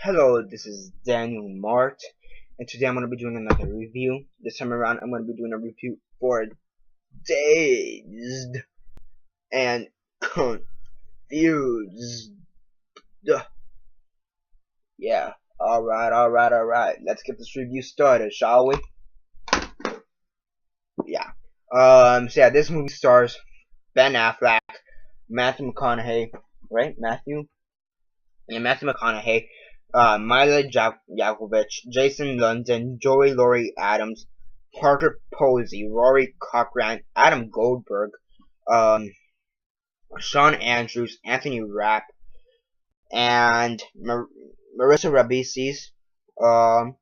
Hello, this is Daniel Mart, and today I'm going to be doing another review. This time around, I'm going to be doing a review for Dazed and Confused. Yeah, alright. Let's get this review started, shall we? Yeah. This movie stars Ben Affleck, Matthew McConaughey, right? Matthew McConaughey, Mila Jovovich, Jason London, Joey Laurie Adams, Parker Posey, Rory Cochrane, Adam Goldberg, um, Sean Andrews, Anthony Rapp, and Marissa Rabices, um,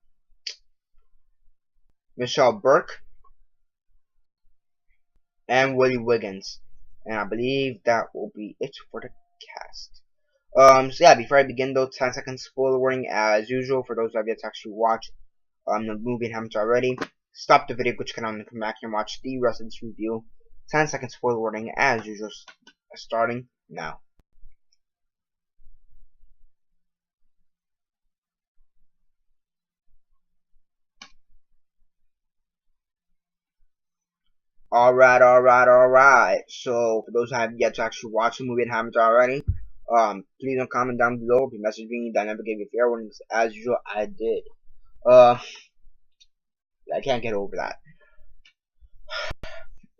Michelle Burke, and Willie Wiggins. And I believe that will be it for the cast. Before I begin though, 10 seconds spoiler warning as usual for those of you to actually watch the movie and haven't already. Stop the video, go check it out and come back and watch the rest of this review. 10 seconds spoiler warning as usual, starting now. Alright. So, for those who have yet to actually watch the movie and haven't already, please don't comment down below if you message me that I never gave you fair warnings. As usual, I did. I can't get over that.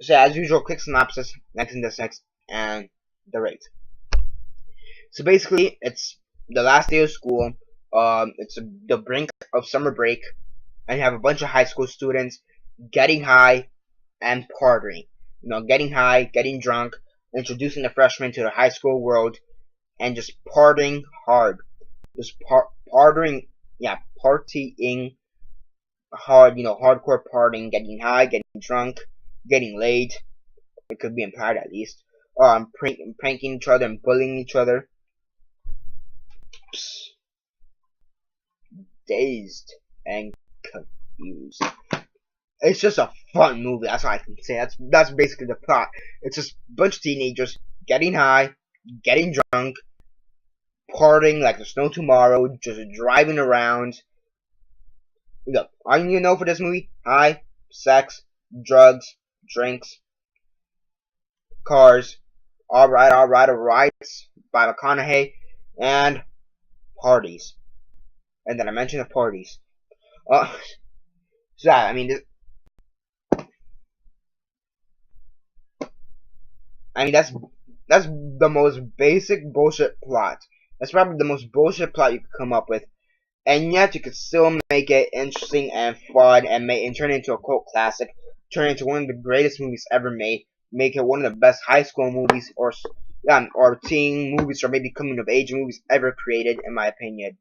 So, as usual, quick synopsis, next, and the rate. So basically, it's the last day of school. It's the brink of summer break, and you have a bunch of high school students getting high and partying. You know, getting high, getting drunk, introducing the freshmen to the high school world, and just partying hard. Just partying hard. You know, hardcore partying, getting high, getting drunk, getting laid. It could be implied at least. Pranking each other and bullying each other. Dazed and Confused. It's just a fun movie. That's all I can say. That's basically the plot. It's just a bunch of teenagers getting high, getting drunk, partying like there's no tomorrow, just driving around. Look, all you need to know for this movie: high, sex, drugs, drinks, cars. Alright, by McConaughey, and parties. And then I mentioned the parties. That's the most basic bullshit plot. That's probably the most bullshit plot you could come up with, and yet you could still make it interesting and fun, and turn it into a cult classic, turn it into one of the greatest movies ever made, make it one of the best high school movies or teen movies or maybe coming of age movies ever created, in my opinion.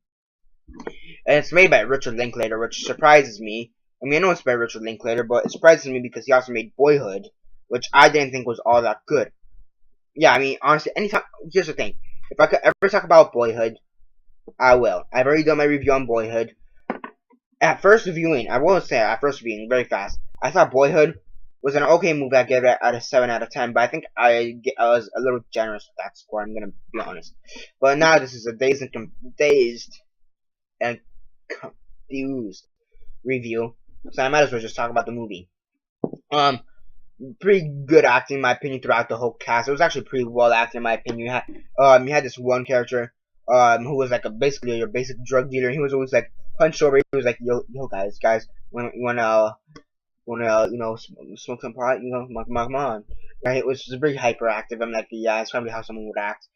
And it's made by Richard Linklater, which surprises me. I mean, I know it's by Richard Linklater, but it surprises me because he also made Boyhood, which I didn't think was all that good. Yeah, I mean, honestly, here's the thing. If I could ever talk about Boyhood, I will. I've already done my review on Boyhood. At first viewing, very fast, I thought Boyhood was an okay movie. I gave it out of 7 out of 10, but I think I was a little generous with that score, I'm gonna be honest. But now this is a Dazed and Confused review, so I might as well just talk about the movie. Pretty good acting in my opinion throughout the whole cast. It was actually pretty well acted in my opinion. You had this one character who was like basically your basic drug dealer. He was always like hunched over. He was like, yo guys, wanna smoke some pot, come on. Right? It was very hyperactive. I'm like, yeah, it's probably how someone would act.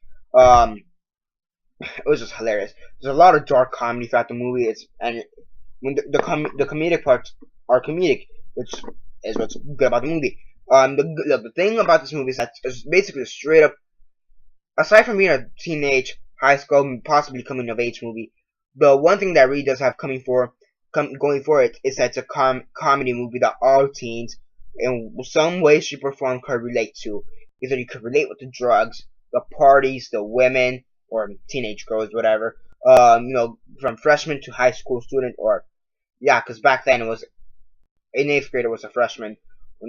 It was just hilarious. There's a lot of dark comedy throughout the movie. When the comedic parts are comedic, which is what's good about the movie. The thing about this movie is that it's basically a straight up, aside from being a teenage, high school, possibly coming of age movie, the one thing that really does have going for it is that it's a comedy movie that all teens, in some way, shape, or form, could relate to. Either you could relate with the drugs, the parties, the women, or teenage girls, whatever. From freshman to high school student, or because back then it was an 8th grader was a freshman.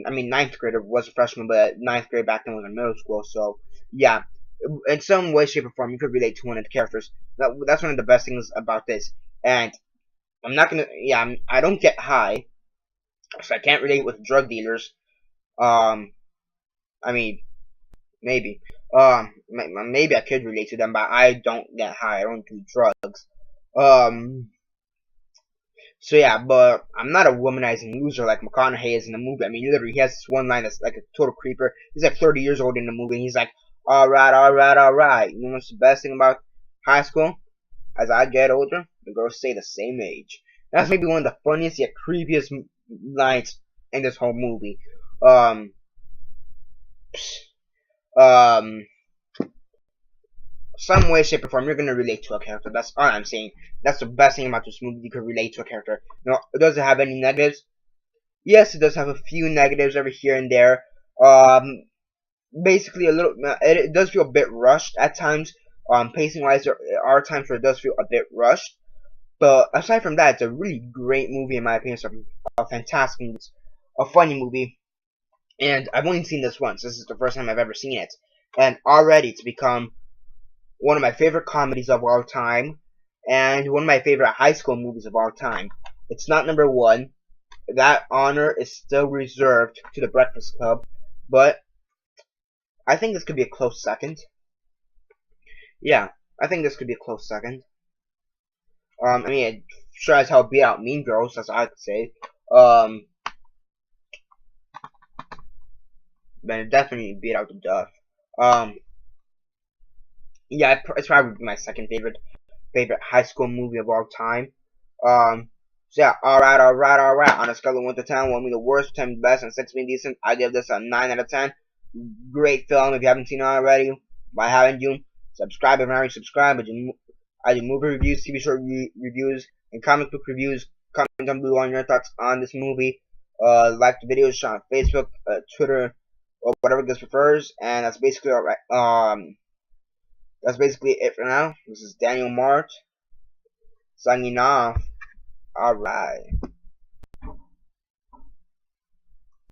I mean, 9th grader was a freshman, but 9th grade back then was in middle school. So yeah, in some way, shape, or form, you could relate to one of the characters. That's one of the best things about this. And I'm not gonna, yeah, I don't get high, so I can't relate with drug dealers. Um, I mean, maybe. Maybe I could relate to them, but I don't get high. I don't do drugs. Um, so yeah, but I'm not a womanizing loser like McConaughey is in the movie. I mean, literally, he has this one line that's like a total creeper. He's like 30 years old in the movie, and he's like, alright, alright, alright. You know what's the best thing about high school? As I get older, the girls stay the same age. That's maybe one of the funniest yet creepiest lines in this whole movie. Um, um, some way, shape, or form, you're gonna relate to a character. That's all I'm saying. That's the best thing about this movie. You can relate to a character. You know, it doesn't have any negatives. Yes, it does have a few negatives over here and there. Basically a little. It does feel a bit rushed at times. Pacing wise, there are times where it does feel a bit rushed. But aside from that, it's a really great movie in my opinion. It's a fantastic movie. It's a funny movie. And I've only seen this once. This is the first time I've ever seen it. And already it's become one of my favorite comedies of all time. And one of my favorite high school movies of all time. It's not number one. That honor is still reserved to The Breakfast Club. But I think this could be a close second. Yeah, I think this could be a close second. I mean, it sure as hell beat out Mean Girls, as I could say. But it definitely beat out The Duff. Yeah, it's probably my second favorite high school movie of all time. So yeah, alright. On a scale of 1 to 10, 1 being the worst, 10 the best, and 6 being decent, I give this a 9 out of 10. Great film. If you haven't seen it already, why haven't you? Subscribe if you haven't subscribed. I do movie reviews, TV show reviews, and comic book reviews. Comment down below on your thoughts on this movie. Like the video, share on Facebook, Twitter, or whatever this prefers. And that's basically alright. That's basically it for now. This is Daniel Mart signing off. Alright.